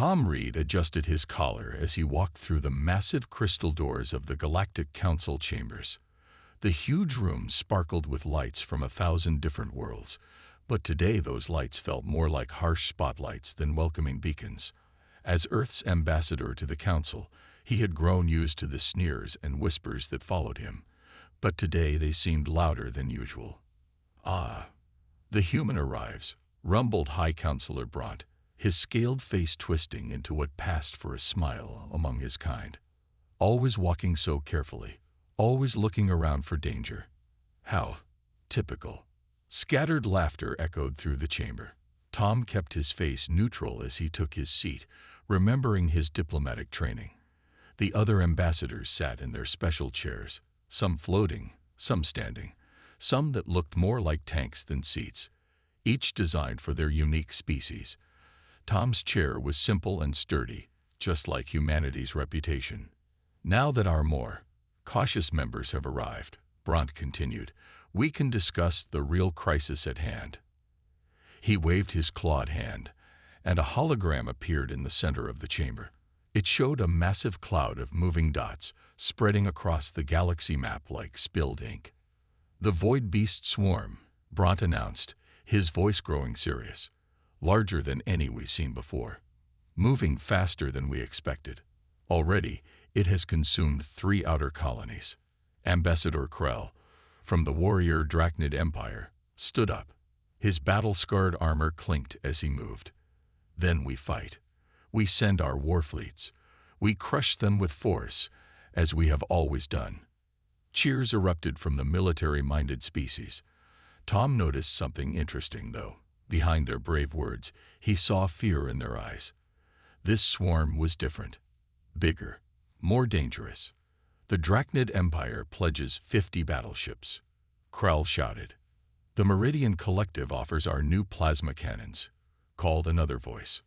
Tom Reed adjusted his collar as he walked through the massive crystal doors of the Galactic Council chambers. The huge room sparkled with lights from 1,000 different worlds, but today those lights felt more like harsh spotlights than welcoming beacons. As Earth's ambassador to the Council, he had grown used to the sneers and whispers that followed him, but today they seemed louder than usual. "Ah, the human arrives," rumbled High Counselor Bront, his scaled face twisting into what passed for a smile among his kind. Always walking so carefully, always looking around for danger. How typical. Scattered laughter echoed through the chamber. Tom kept his face neutral as he took his seat, remembering his diplomatic training. The other ambassadors sat in their special chairs, some floating, some standing, some that looked more like tanks than seats, each designed for their unique species. Tom's chair was simple and sturdy, just like humanity's reputation. "Now that our more cautious members have arrived," Bront continued, "we can discuss the real crisis at hand." He waved his clawed hand, and a hologram appeared in the center of the chamber. It showed a massive cloud of moving dots spreading across the galaxy map like spilled ink. "The Void Beast Swarm," Bront announced, his voice growing serious. "Larger than any we've seen before. Moving faster than we expected. Already, it has consumed 3 outer colonies." Ambassador Krell, from the warrior Drachnid Empire, stood up. His battle-scarred armor clinked as he moved. "Then we fight. We send our war fleets. We crush them with force, as we have always done." Cheers erupted from the military-minded species. Tom noticed something interesting, though. Behind their brave words, he saw fear in their eyes. This swarm was different. Bigger. More dangerous. "The Drachnid Empire pledges 50 battleships," Krell shouted. "The Meridian Collective offers our new plasma cannons," called another voice.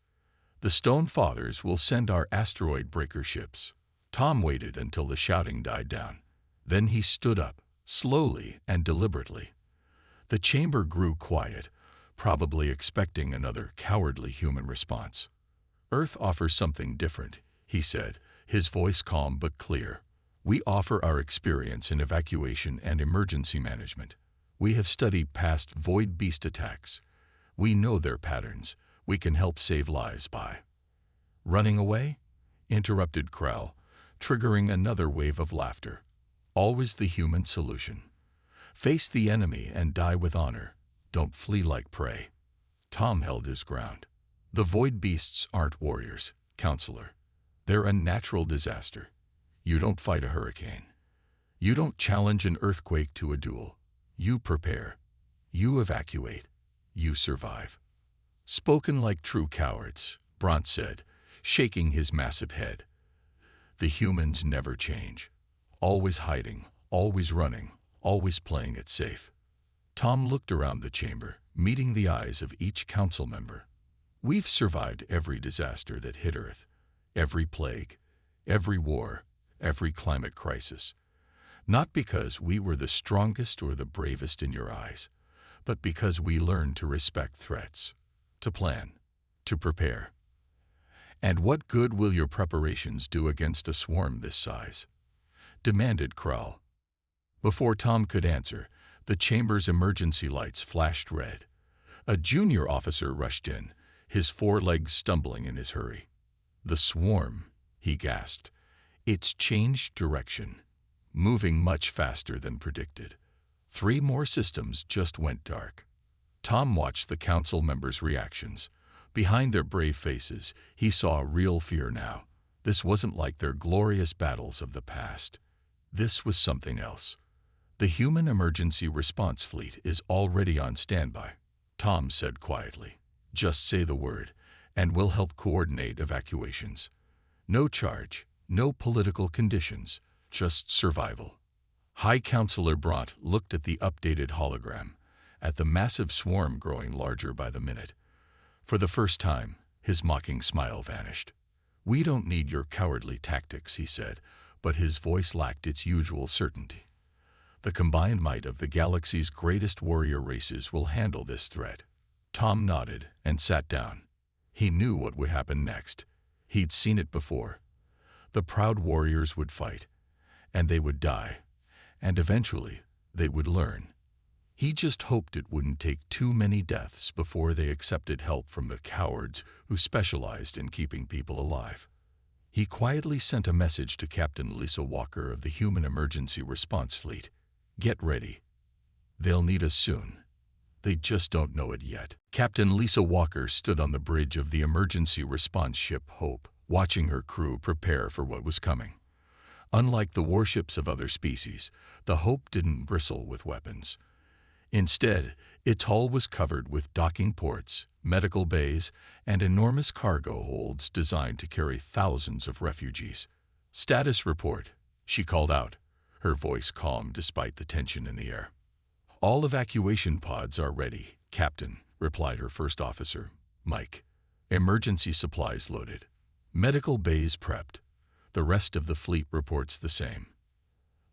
"The Stone Fathers will send our asteroid breaker ships." Tom waited until the shouting died down. Then he stood up, slowly and deliberately. The chamber grew quiet, probably expecting another cowardly human response. "Earth offers something different," he said, his voice calm but clear. "We offer our experience in evacuation and emergency management. We have studied past Void Beast attacks. We know their patterns. We can help save lives by—" "Running away?" interrupted Krell, triggering another wave of laughter. "Always the human solution. Face the enemy and die with honor. Don't flee like prey." Tom held his ground. "The Void Beasts aren't warriors, Counselor. They're a natural disaster. You don't fight a hurricane. You don't challenge an earthquake to a duel. You prepare. You evacuate. You survive." "Spoken like true cowards," Bront said, shaking his massive head. "The humans never change. Always hiding, always running, always playing it safe." Tom looked around the chamber, meeting the eyes of each council member. "We've survived every disaster that hit Earth, every plague, every war, every climate crisis. Not because we were the strongest or the bravest in your eyes, but because we learned to respect threats, to plan, to prepare." "And what good will your preparations do against a swarm this size?" demanded Krell. Before Tom could answer, the chamber's emergency lights flashed red. A junior officer rushed in, his forelegs stumbling in his hurry. "The swarm," he gasped. "It's changed direction, moving much faster than predicted. 3 more systems just went dark." Tom watched the council members' reactions. Behind their brave faces, he saw real fear now. This wasn't like their glorious battles of the past. This was something else. "The Human Emergency Response Fleet is already on standby," Tom said quietly. "Just say the word, and we'll help coordinate evacuations. No charge, no political conditions, just survival." High Counselor Bront looked at the updated hologram, at the massive swarm growing larger by the minute. For the first time, his mocking smile vanished. "We don't need your cowardly tactics," he said, but his voice lacked its usual certainty. "The combined might of the galaxy's greatest warrior races will handle this threat." Tom nodded and sat down. He knew what would happen next. He'd seen it before. The proud warriors would fight, and they would die, and eventually they would learn. He just hoped it wouldn't take too many deaths before they accepted help from the cowards who specialized in keeping people alive. He quietly sent a message to Captain Lisa Walker of the Human Emergency Response Fleet. Get ready. They'll need us soon. They just don't know it yet. Captain Lisa Walker stood on the bridge of the emergency response ship Hope, watching her crew prepare for what was coming. Unlike the warships of other species, the Hope didn't bristle with weapons. Instead, its hull was covered with docking ports, medical bays, and enormous cargo holds designed to carry thousands of refugees. "Status report," she called out, her voice calm despite the tension in the air. "All evacuation pods are ready, Captain," replied her first officer, Mike. "Emergency supplies loaded. Medical bays prepped. The rest of the fleet reports the same."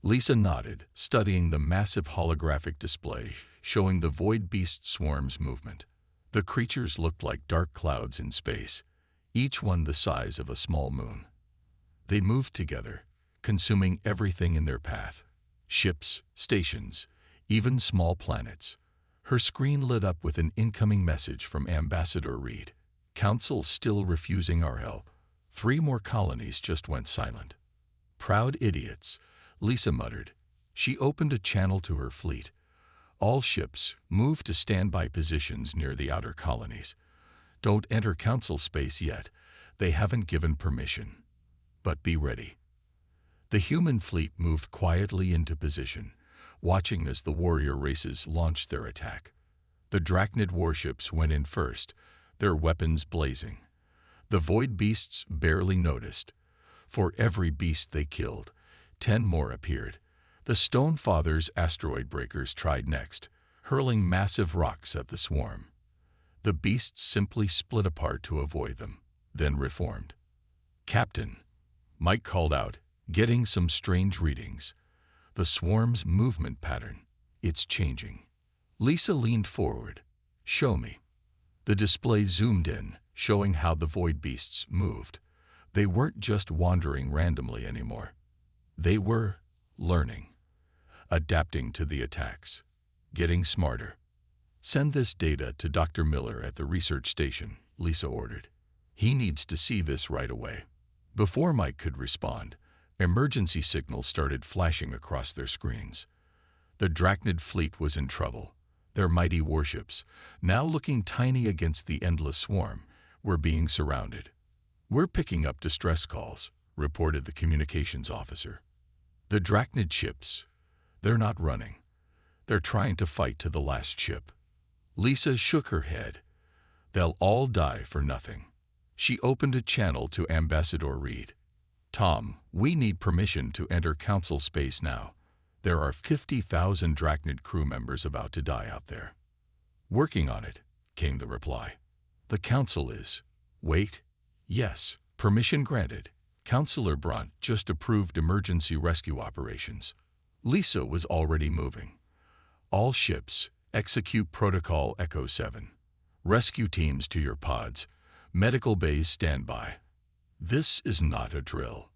Lisa nodded, studying the massive holographic display showing the void beast swarm's movement. The creatures looked like dark clouds in space, each one the size of a small moon. They moved together, consuming everything in their path: ships, stations, even small planets. Her screen lit up with an incoming message from Ambassador Reed. "Council still refusing our help. 3 more colonies just went silent." "Proud idiots," Lisa muttered. She opened a channel to her fleet. "All ships, move to standby positions near the outer colonies. Don't enter Council space yet. They haven't given permission. But be ready." The human fleet moved quietly into position, watching as the warrior races launched their attack. The Drachnid warships went in first, their weapons blazing. The void beasts barely noticed. For every beast they killed, 10 more appeared. The Stone Father's asteroid breakers tried next, hurling massive rocks at the swarm. The beasts simply split apart to avoid them, then reformed. "Captain," Mike called out, getting some strange readings. "The swarm's movement pattern. It's changing." Lisa leaned forward. "Show me." The display zoomed in, showing how the void beasts moved. They weren't just wandering randomly anymore. They were learning, adapting to the attacks, getting smarter. "Send this data to Dr. Miller at the research station," Lisa ordered. "He needs to see this right away." Before Mike could respond, emergency signals started flashing across their screens. The Drachnid fleet was in trouble. Their mighty warships, now looking tiny against the endless swarm, were being surrounded. "We're picking up distress calls," reported the communications officer. "The Drachnid ships, they're not running. They're trying to fight to the last ship." Lisa shook her head. "They'll all die for nothing." She opened a channel to Ambassador Reed. "Tom, we need permission to enter Council space now. There are 50,000 Drachnid crew members about to die out there." "Working on it," came the reply. "The Council is." "Wait. Yes, permission granted. Councillor Brunt just approved emergency rescue operations." Lisa was already moving. "All ships, execute Protocol Echo 7. Rescue teams to your pods. Medical bays standby." This is not a drill.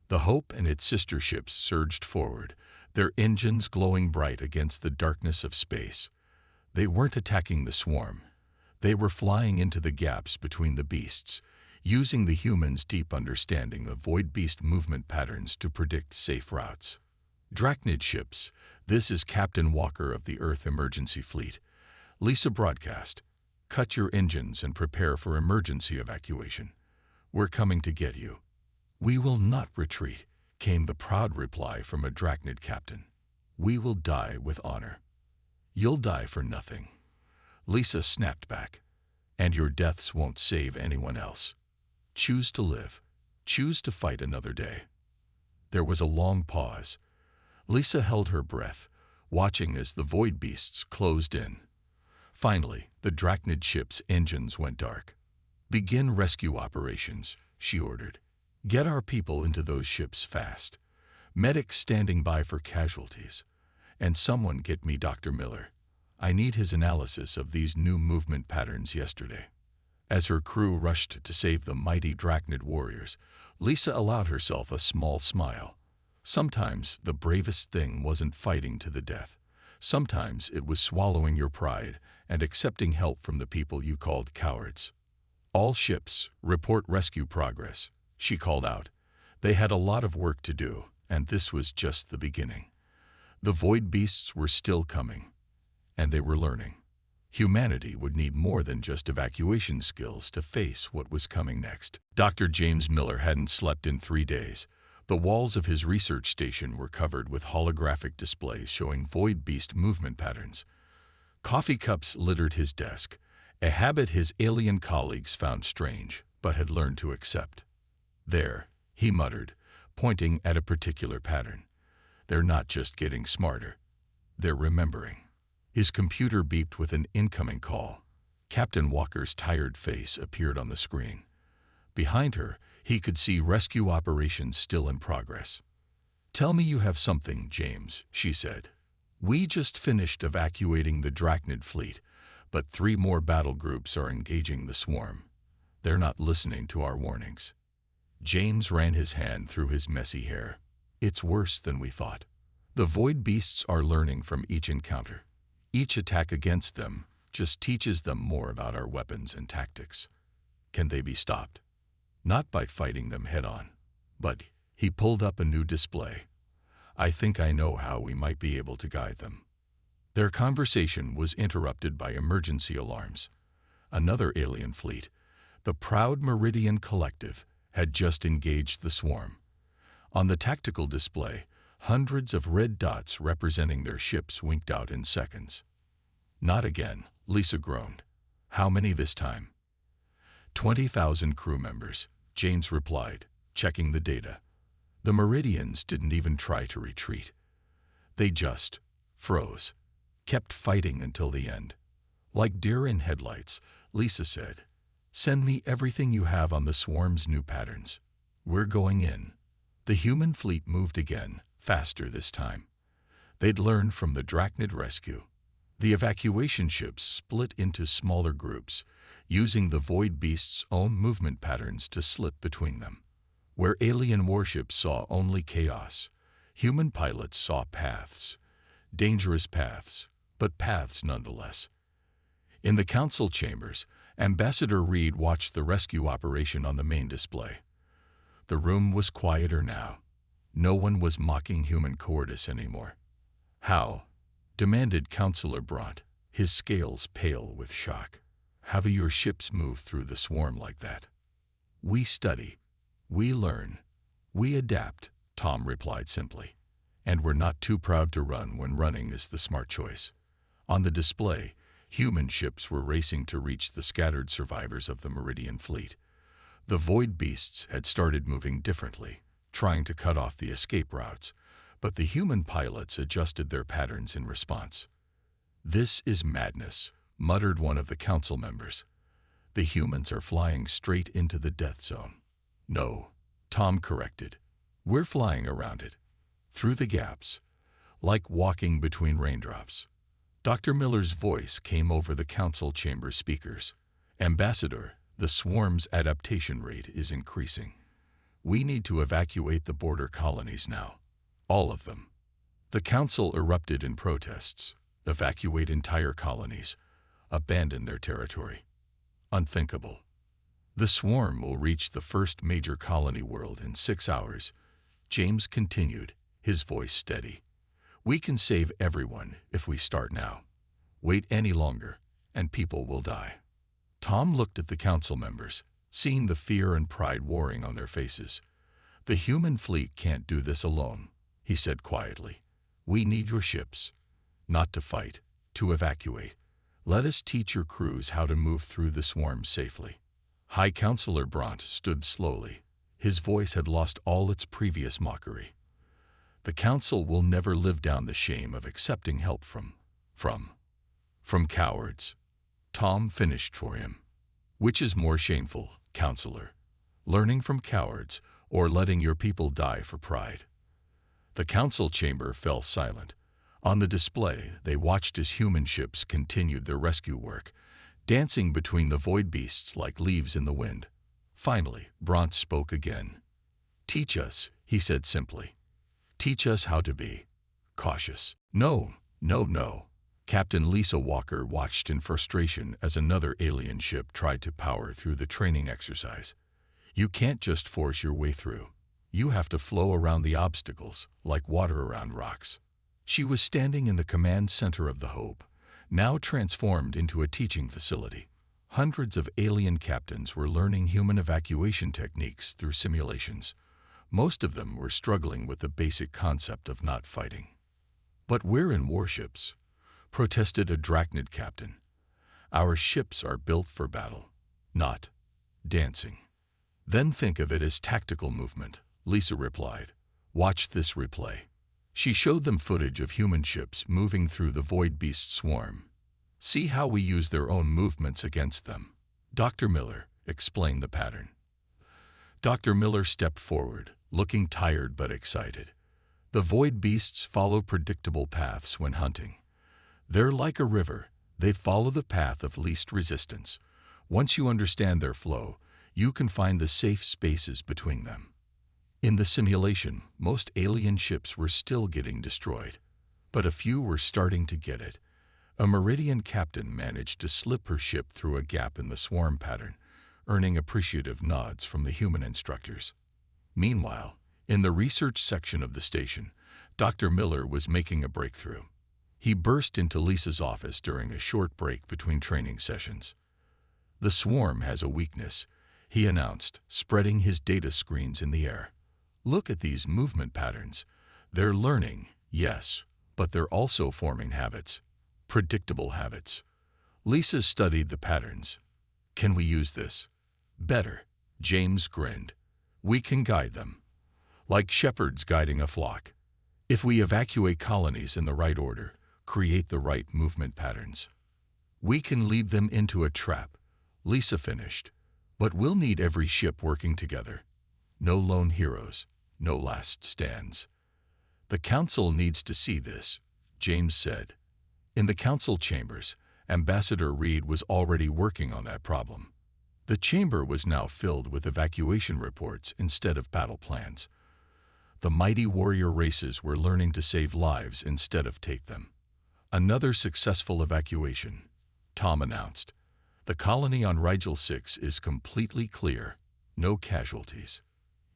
The Hope and its sister ships surged forward, their engines glowing bright against the darkness of space. They weren't attacking the swarm. They were flying into the gaps between the beasts, using the humans' deep understanding of void beast movement patterns to predict safe routes. "Drachnid ships, this is Captain Walker of the Earth Emergency Fleet." Lisa broadcast, "Cut your engines and prepare for emergency evacuation. We're coming to get you." "We will not retreat," came the proud reply from a Drachnid captain. "We will die with honor." "You'll die for nothing," Lisa snapped back. "And your deaths won't save anyone else. Choose to live. Choose to fight another day." There was a long pause. Lisa held her breath, watching as the void beasts closed in. Finally, the Drachnid ship's engines went dark. "Begin rescue operations," she ordered. "Get our people into those ships fast. Medics standing by for casualties. And someone get me Dr. Miller. I need his analysis of these new movement patterns yesterday." As her crew rushed to save the mighty Drachnid warriors, Lisa allowed herself a small smile. Sometimes the bravest thing wasn't fighting to the death. Sometimes it was swallowing your pride and accepting help from the people you called cowards. "All ships, report rescue progress," she called out. They had a lot of work to do, and this was just the beginning. The void beasts were still coming, and they were learning. Humanity would need more than just evacuation skills to face what was coming next. Dr. James Miller hadn't slept in 3 days. The walls of his research station were covered with holographic displays showing void beast movement patterns. Coffee cups littered his desk, a habit his alien colleagues found strange but had learned to accept. "There," he muttered, pointing at a particular pattern. "They're not just getting smarter. They're remembering." His computer beeped with an incoming call. Captain Walker's tired face appeared on the screen. Behind her, he could see rescue operations still in progress. "Tell me you have something, James," she said. "We just finished evacuating the Drachnid fleet, but 3 more battle groups are engaging the swarm. They're not listening to our warnings." James ran his hand through his messy hair. "It's worse than we thought. The void beasts are learning from each encounter. Each attack against them just teaches them more about our weapons and tactics. Can they be stopped? Not by fighting them head-on, but—" He pulled up a new display. "I think I know how we might be able to guide them." Their conversation was interrupted by emergency alarms. Another alien fleet, the Proud Meridian Collective, had just engaged the swarm. On the tactical display, hundreds of red dots representing their ships winked out in seconds. "Not again," Lisa groaned. "How many this time?" 20,000 crew members, James replied, checking the data. The Meridians didn't even try to retreat. They just froze, kept fighting until the end. "Like deer in headlights," Lisa said. "Send me everything you have on the swarm's new patterns. We're going in." The human fleet moved again, faster this time. They'd learned from the Drachnid rescue. The evacuation ships split into smaller groups, using the void beast's own movement patterns to slip between them. Where alien warships saw only chaos, human pilots saw paths. Dangerous paths, but paths nonetheless. In the council chambers, Ambassador Reed watched the rescue operation on the main display. The room was quieter now. No one was mocking human cowardice anymore. "How?" demanded Counselor Bront, his scales pale with shock. "How do your ships move through the swarm like that?" "We study. We learn. We adapt," Tom replied simply. "And we're not too proud to run when running is the smart choice." On the display, human ships were racing to reach the scattered survivors of the Meridian fleet. The void beasts had started moving differently, trying to cut off the escape routes, but the human pilots adjusted their patterns in response. "This is madness," muttered one of the council members. "The humans are flying straight into the death zone." "No," Tom corrected. "We're flying around it, through the gaps, like walking between raindrops." Dr. Miller's voice came over the council chamber speakers. "Ambassador, the swarm's adaptation rate is increasing. We need to evacuate the border colonies now. All of them." The council erupted in protests. Evacuate entire colonies. Abandon their territory. Unthinkable. "The swarm will reach the first major colony world in 6 hours," James continued, his voice steady. "We can save everyone if we start now. Wait any longer, and people will die." Tom looked at the council members, seeing the fear and pride warring on their faces. "The human fleet can't do this alone," he said quietly. "We need your ships, not to fight, to evacuate. Let us teach your crews how to move through the swarm safely." High Counselor Bront stood slowly. His voice had lost all its previous mockery. "The council will never live down the shame of accepting help from cowards." Tom finished for him. "Which is more shameful, Counselor? Learning from cowards or letting your people die for pride?" The council chamber fell silent. On the display, they watched as human ships continued their rescue work, dancing between the void beasts like leaves in the wind. Finally, Bront spoke again. "Teach us," he said simply. "Teach us how to be cautious." "No, no, no." Captain Lisa Walker watched in frustration as another alien ship tried to power through the training exercise. "You can't just force your way through. You have to flow around the obstacles, like water around rocks." She was standing in the command center of the Hope, now transformed into a teaching facility. Hundreds of alien captains were learning human evacuation techniques through simulations. Most of them were struggling with the basic concept of not fighting. "But we're in warships," protested a Drachnid captain. "Our ships are built for battle, not dancing." "Then think of it as tactical movement," Lisa replied. "Watch this replay." She showed them footage of human ships moving through the void beast swarm. "See how we use their own movements against them." Dr. Miller explained the pattern. Dr. Miller stepped forward, looking tired but excited. "The void beasts follow predictable paths when hunting. They're like a river. They follow the path of least resistance. Once you understand their flow, you can find the safe spaces between them." In the simulation, most alien ships were still getting destroyed, but a few were starting to get it. A Meridian captain managed to slip her ship through a gap in the swarm pattern, earning appreciative nods from the human instructors. Meanwhile, in the research section of the station, Dr. Miller was making a breakthrough. He burst into Lisa's office during a short break between training sessions. "The swarm has a weakness," he announced, spreading his data screens in the air. "Look at these movement patterns. They're learning, yes, but they're also forming habits. Predictable habits." Lisa studied the patterns. "Can we use this?" "Better," James grinned. "We can guide them, like shepherds guiding a flock. If we evacuate colonies in the right order, create the right movement patterns, we can lead them into a trap," Lisa finished. "But we'll need every ship working together. No lone heroes, no last stands." "The Council needs to see this," James said. In the Council chambers, Ambassador Reed was already working on that problem. The chamber was now filled with evacuation reports instead of battle plans. The mighty warrior races were learning to save lives instead of take them. "Another successful evacuation," Tom announced. "The colony on Rigel 6 is completely clear. No casualties."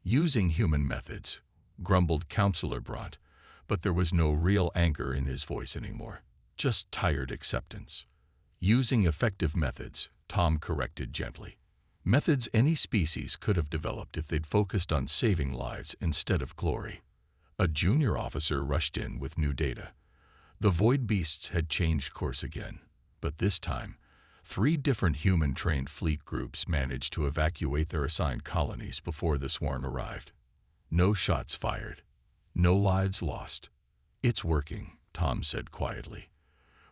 "Using human methods," grumbled Counselor Bront, but there was no real anger in his voice anymore, just tired acceptance. "Using effective methods," Tom corrected gently. "Methods any species could have developed if they'd focused on saving lives instead of glory." A junior officer rushed in with new data. The void beasts had changed course again, but this time, 3 different human-trained fleet groups managed to evacuate their assigned colonies before the swarm arrived. No shots fired. No lives lost. "It's working," Tom said quietly.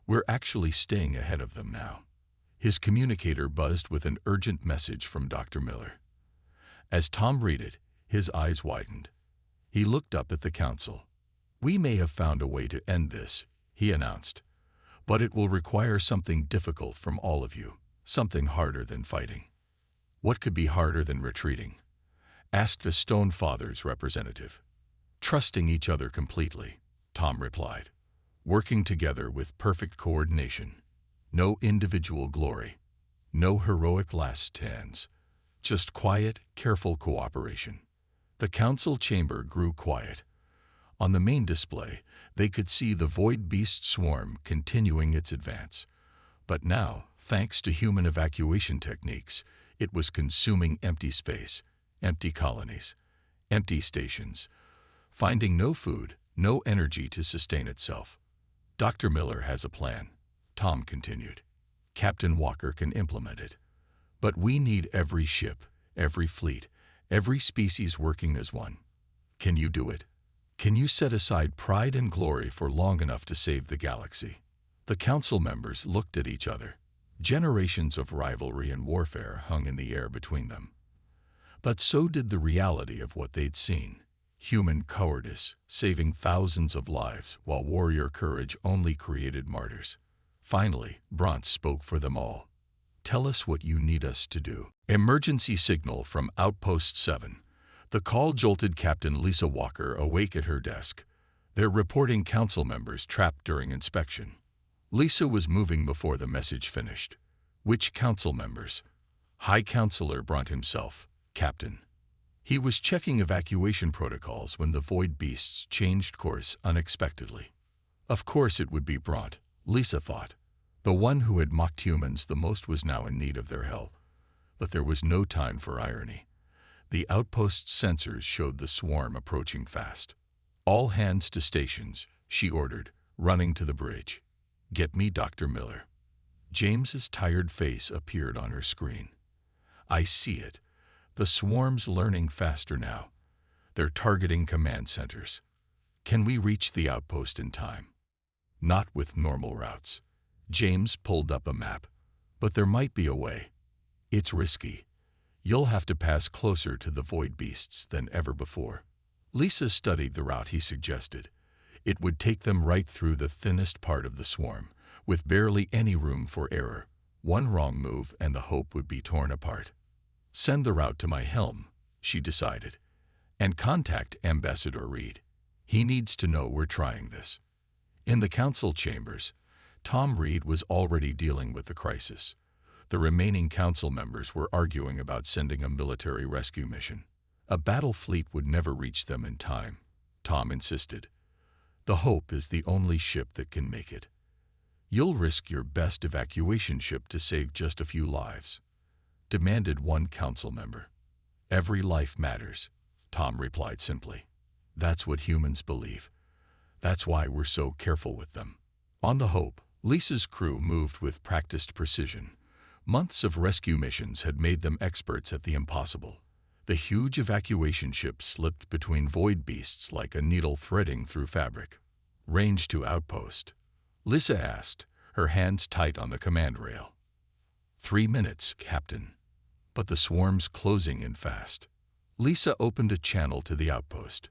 "We're actually staying ahead of them now." His communicator buzzed with an urgent message from Dr. Miller. As Tom read it, his eyes widened. He looked up at the Council. "We may have found a way to end this," he announced. "But it will require something difficult from all of you, something harder than fighting." "What could be harder than retreating?" asked a Stone Father's representative. "Trusting each other completely," Tom replied. "Working together with perfect coordination. No individual glory. No heroic last stands. Just quiet, careful cooperation." The Council chamber grew quiet. On the main display, they could see the void beast swarm continuing its advance. But now, thanks to human evacuation techniques, it was consuming empty space, empty colonies, empty stations, finding no food, no energy to sustain itself. "Dr. Miller has a plan," Tom continued. "Captain Walker can implement it. But we need every ship, every fleet, every species working as one. Can you do it? Can you set aside pride and glory for long enough to save the galaxy?" The Council members looked at each other. Generations of rivalry and warfare hung in the air between them. But so did the reality of what they'd seen. Human cowardice, saving thousands of lives, while warrior courage only created martyrs. Finally, Bront spoke for them all. Tell us what you need us to do. Emergency signal from Outpost 7. The call jolted Captain Lisa Walker awake at her desk. They're reporting council members trapped during inspection. Lisa was moving before the message finished. Which council members? High Counselor Bront himself, Captain. He was checking evacuation protocols when the void beasts changed course unexpectedly. Of course it would be Bront, Lisa thought. The one who had mocked humans the most was now in need of their help. But there was no time for irony. The outpost's sensors showed the swarm approaching fast. All hands to stations, she ordered, running to the bridge. Get me Dr. Miller. James's tired face appeared on her screen. I see it. The swarm's learning faster now. They're targeting command centers. Can we reach the outpost in time? Not with normal routes. James pulled up a map. But there might be a way. It's risky. You'll have to pass closer to the void beasts than ever before. Lisa studied the route he suggested. It would take them right through the thinnest part of the swarm, with barely any room for error. One wrong move and the hope would be torn apart. Send the route to my helm, she decided, and contact Ambassador Reed. He needs to know we're trying this. In the council chambers, Tom Reed was already dealing with the crisis. The remaining council members were arguing about sending a military rescue mission. A battle fleet would never reach them in time, Tom insisted. The Hope is the only ship that can make it. You'll risk your best evacuation ship to save just a few lives, demanded one council member. Every life matters, Tom replied simply. That's what humans believe. That's why we're so careful with them. On the Hope, Lisa's crew moved with practiced precision. Months of rescue missions had made them experts at the impossible. The huge evacuation ship slipped between void beasts like a needle threading through fabric. Range to outpost? Lisa asked, her hands tight on the command rail. 3 minutes, Captain. But the swarm's closing in fast. Lisa opened a channel to the outpost.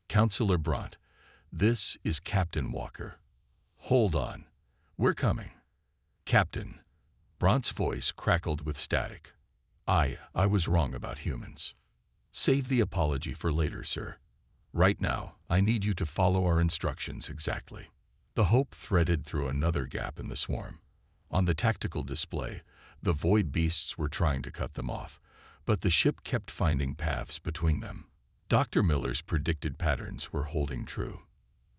Counselor Bront, this is Captain Walker. Hold on. We're coming. Captain. Bront's voice crackled with static. I was wrong about humans. Save the apology for later, sir. Right now, I need you to follow our instructions exactly. The Hope threaded through another gap in the swarm. On the tactical display, the void beasts were trying to cut them off, but the ship kept finding paths between them. Dr. Miller's predicted patterns were holding true.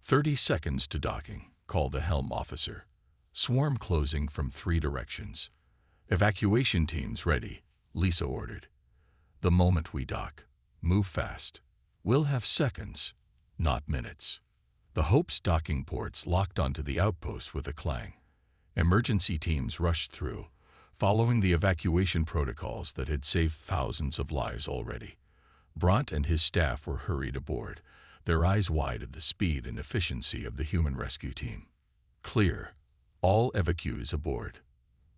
30 seconds to docking, called the helm officer. Swarm closing from 3 directions. Evacuation teams ready, Lisa ordered. The moment we dock, move fast. We'll have seconds, not minutes. The Hope's docking ports locked onto the outpost with a clang. Emergency teams rushed through, following the evacuation protocols that had saved thousands of lives already. Bront and his staff were hurried aboard, their eyes wide at the speed and efficiency of the human rescue team. Clear. All evacuees aboard.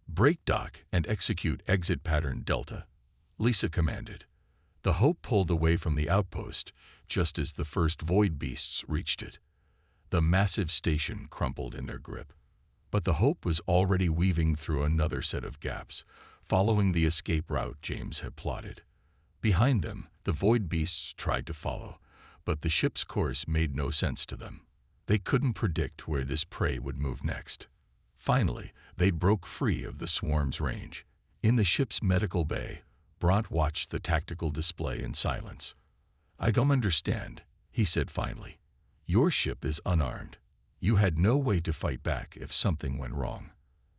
Break dock and execute exit pattern Delta, Lisa commanded. The Hope pulled away from the outpost just as the first void beasts reached it. The massive station crumpled in their grip. But the Hope was already weaving through another set of gaps, following the escape route James had plotted. Behind them, the void beasts tried to follow, but the ship's course made no sense to them. They couldn't predict where this prey would move next. Finally, they broke free of the swarm's range. In the ship's medical bay, Bront watched the tactical display in silence. I don't understand, he said finally. Your ship is unarmed. You had no way to fight back if something went wrong.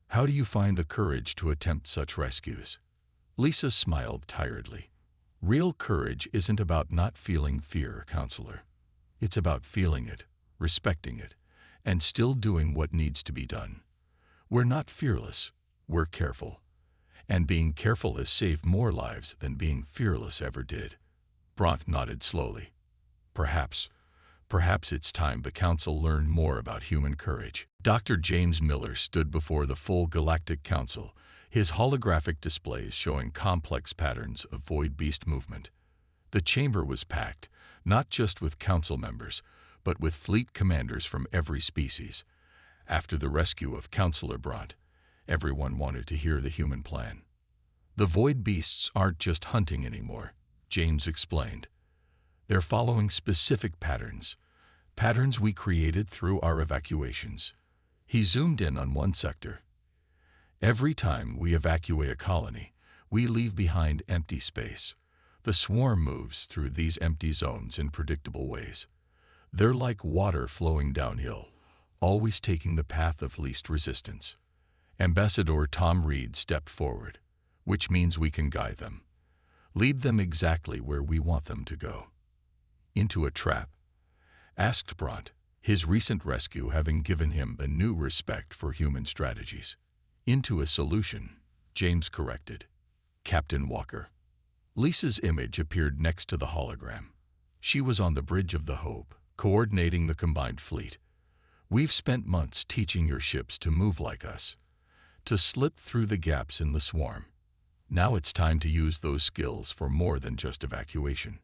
How do you find the courage to attempt such rescues? Lisa smiled tiredly. Real courage isn't about not feeling fear, Counselor. It's about feeling it, respecting it, and still doing what needs to be done. We're not fearless, we're careful. And being careful has saved more lives than being fearless ever did. Bront nodded slowly. Perhaps it's time the Council learned more about human courage. Dr. James Miller stood before the full Galactic Council, his holographic displays showing complex patterns of void beast movement. The chamber was packed, not just with Council members, but with fleet commanders from every species. After the rescue of Counselor Bront, Everyone wanted to hear the human plan. The void beasts aren't just hunting anymore, James explained. They're following specific patterns, patterns we created through our evacuations. He zoomed in on one sector. Every time we evacuate a colony, we leave behind empty space. The swarm moves through these empty zones in predictable ways. They're like water flowing downhill, always taking the path of least resistance. Ambassador Tom Reed stepped forward, which means we can guide them, lead them exactly where we want them to go. Into a trap? Asked Bront, his recent rescue having given him a new respect for human strategies. Into a solution, James corrected. Captain Walker. Lisa's image appeared next to the hologram. She was on the bridge of the Hope, coordinating the combined fleet. We've spent months teaching your ships to move like us, to slip through the gaps in the swarm. Now it's time to use those skills for more than just evacuation.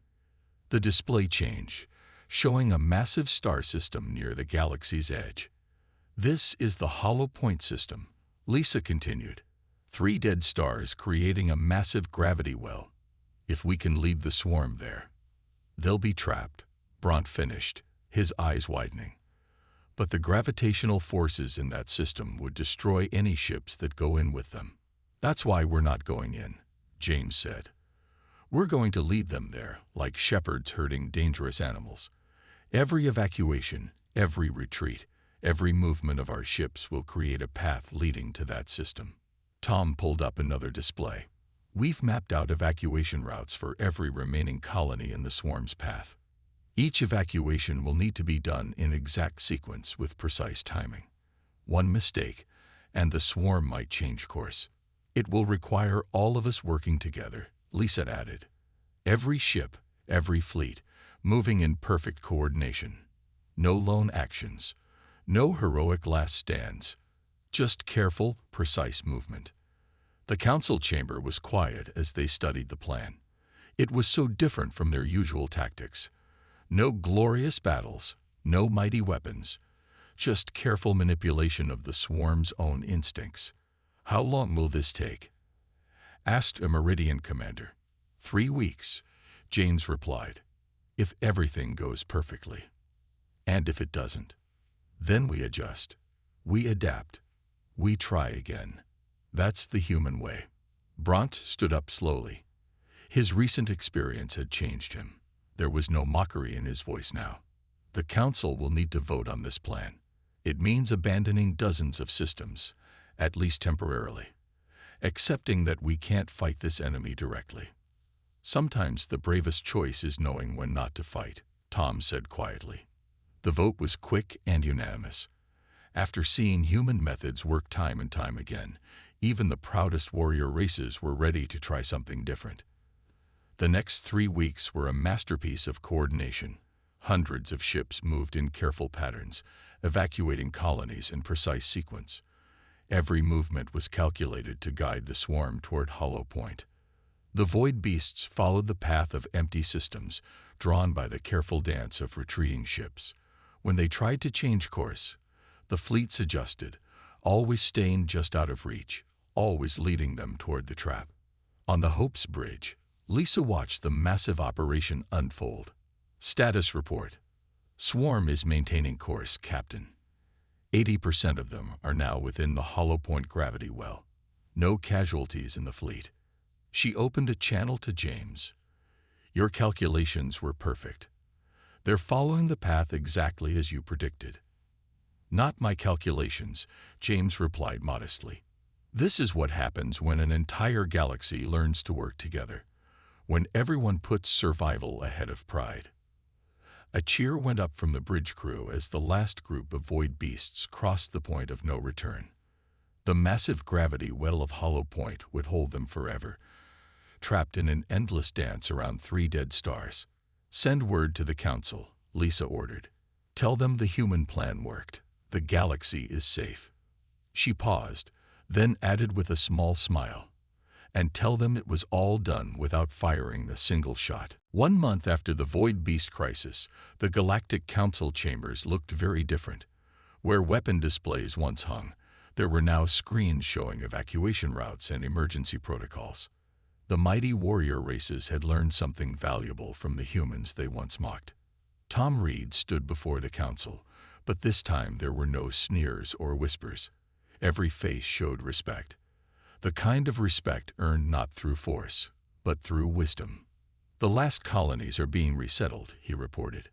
The display changed, showing a massive star system near the galaxy's edge. This is the Hollow Point system, Lisa continued. 3 dead stars creating a massive gravity well. If we can lead the swarm there, they'll be trapped, Bront finished, his eyes widening. But the gravitational forces in that system would destroy any ships that go in with them. That's why we're not going in, James said. We're going to lead them there, like shepherds herding dangerous animals. Every evacuation, every retreat, every movement of our ships will create a path leading to that system. Tom pulled up another display. We've mapped out evacuation routes for every remaining colony in the swarm's path. Each evacuation will need to be done in exact sequence with precise timing. One mistake, and the swarm might change course. It will require all of us working together, Lisa added. Every ship, every fleet, moving in perfect coordination. No lone actions, no heroic last stands, just careful, precise movement. The council chamber was quiet as they studied the plan. It was so different from their usual tactics. No glorious battles, no mighty weapons, just careful manipulation of the swarm's own instincts. How long will this take? Asked a Meridian commander. 3 weeks, James replied, if everything goes perfectly. And if it doesn't, then we adjust, we adapt, we try again. That's the human way. Bront stood up slowly. His recent experience had changed him. There was no mockery in his voice now. The council will need to vote on this plan. It means abandoning dozens of systems, at least temporarily, accepting that we can't fight this enemy directly. Sometimes the bravest choice is knowing when not to fight, Tom said quietly. The vote was quick and unanimous. After seeing human methods work time and time again, even the proudest warrior races were ready to try something different. The next 3 weeks were a masterpiece of coordination. Hundreds of ships moved in careful patterns, evacuating colonies in precise sequence. Every movement was calculated to guide the swarm toward Hollow Point. The void beasts followed the path of empty systems, drawn by the careful dance of retreating ships. When they tried to change course, the fleets adjusted, always staying just out of reach, always leading them toward the trap. On the Hope's bridge, Lisa watched the massive operation unfold. Status report. Swarm is maintaining course, Captain. 80% of them are now within the Hollow Point gravity well. No casualties in the fleet. She opened a channel to James. Your calculations were perfect. They're following the path exactly as you predicted. Not my calculations, James replied modestly. This is what happens when an entire galaxy learns to work together, when everyone puts survival ahead of pride. A cheer went up from the bridge crew as the last group of void beasts crossed the point of no return. The massive gravity well of Hollow Point would hold them forever, trapped in an endless dance around 3 dead stars. Send word to the council, Lisa ordered. Tell them the human plan worked. The galaxy is safe. She paused, then added with a small smile, and tell them it was all done without firing a single shot. 1 month after the Void Beast crisis, the Galactic Council chambers looked very different. Where weapon displays once hung, There were now screens showing evacuation routes and emergency protocols. The mighty warrior races had learned something valuable from the humans they once mocked. Tom Reed stood before the council, but this time there were no sneers or whispers. Every face showed respect. The kind of respect earned not through force, but through wisdom. "The last colonies are being resettled," he reported.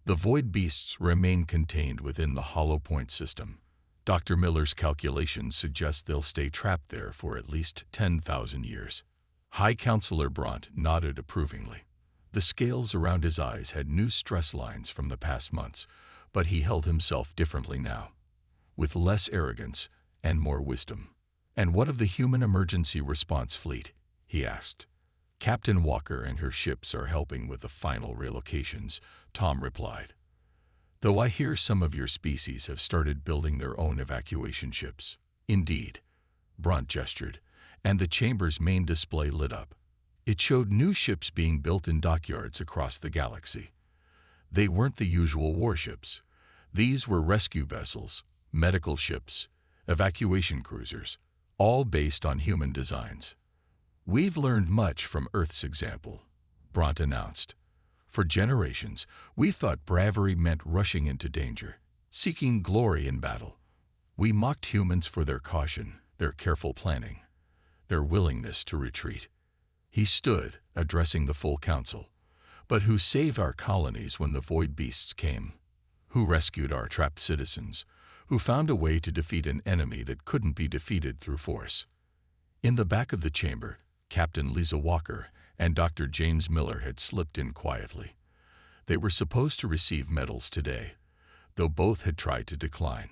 "The void beasts remain contained within the Hollow Point system. Dr. Miller's calculations suggest they'll stay trapped there for at least 10,000 years. High Counselor Bront nodded approvingly. The scales around his eyes had new stress lines from the past months, but he held himself differently now, with less arrogance and more wisdom. "And what of the human emergency response fleet?" he asked. "Captain Walker and her ships are helping with the final relocations," Tom replied. "Though I hear some of your species have started building their own evacuation ships." "Indeed," Bront gestured, and the chamber's main display lit up. It showed new ships being built in dockyards across the galaxy. They weren't the usual warships. These were rescue vessels, medical ships, evacuation cruisers, all based on human designs. "We've learned much from Earth's example," Bront announced. "For generations, we thought bravery meant rushing into danger, seeking glory in battle. We mocked humans for their caution, their careful planning, their willingness to retreat." He stood, addressing the full council. "But who saved our colonies when the void beasts came? Who rescued our trapped citizens? Who found a way to defeat an enemy that couldn't be defeated through force?" In the back of the chamber, Captain Lisa Walker and Dr. James Miller had slipped in quietly. They were supposed to receive medals today, though both had tried to decline.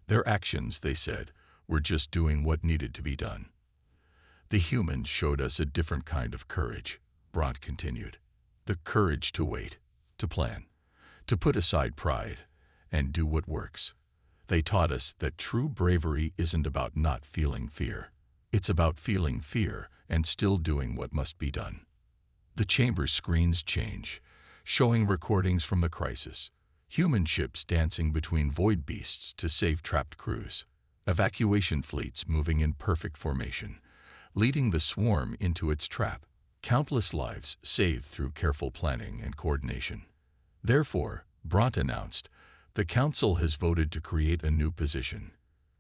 Their actions, they said, were just doing what needed to be done. "The humans showed us a different kind of courage," Bront continued. "The courage to wait, to plan, to put aside pride, and do what works. They taught us that true bravery isn't about not feeling fear. It's about feeling fear and still doing what must be done." The chamber's screens change, showing recordings from the crisis. Human ships dancing between void beasts to save trapped crews. Evacuation fleets moving in perfect formation, leading the swarm into its trap. Countless lives saved through careful planning and coordination. "Therefore," Bront announced, "the Council has voted to create a new position.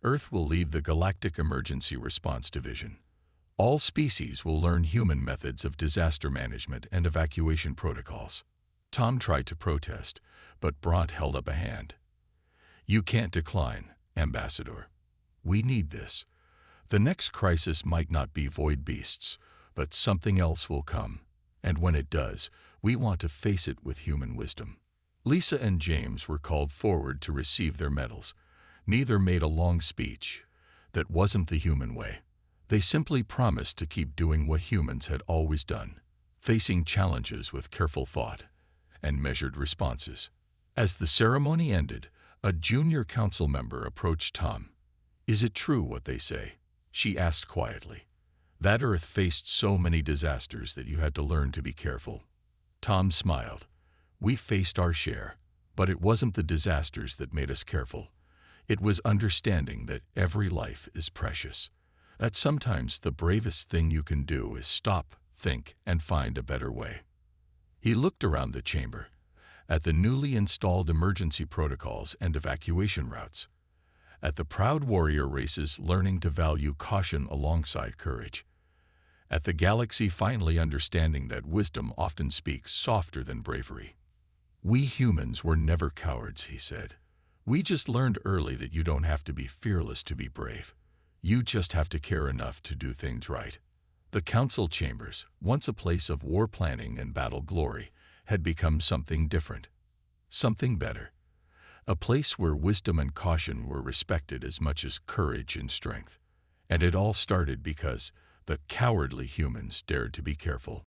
Earth will lead the Galactic Emergency Response Division. All species will learn human methods of disaster management and evacuation protocols." Tom tried to protest, but Bront held up a hand. "You can't decline, Ambassador. We need this. The next crisis might not be void beasts, but something else will come. And when it does, we want to face it with human wisdom." Lisa and James were called forward to receive their medals. Neither made a long speech. That wasn't the human way. They simply promised to keep doing what humans had always done, facing challenges with careful thought and measured responses. As the ceremony ended, a junior council member approached Tom. "Is it true what they say?" she asked quietly. "That Earth faced so many disasters that you had to learn to be careful?" Tom smiled. "We faced our share, but it wasn't the disasters that made us careful. It was understanding that every life is precious. That sometimes the bravest thing you can do is stop, think, and find a better way." He looked around the chamber, at the newly installed emergency protocols and evacuation routes, at the proud warrior races learning to value caution alongside courage, at the galaxy finally understanding that wisdom often speaks softer than bravery. "We humans were never cowards," he said. "We just learned early that you don't have to be fearless to be brave. You just have to care enough to do things right." The council chambers, once a place of war planning and battle glory, had become something different, something better. A place where wisdom and caution were respected as much as courage and strength. And it all started because the cowardly humans dared to be careful.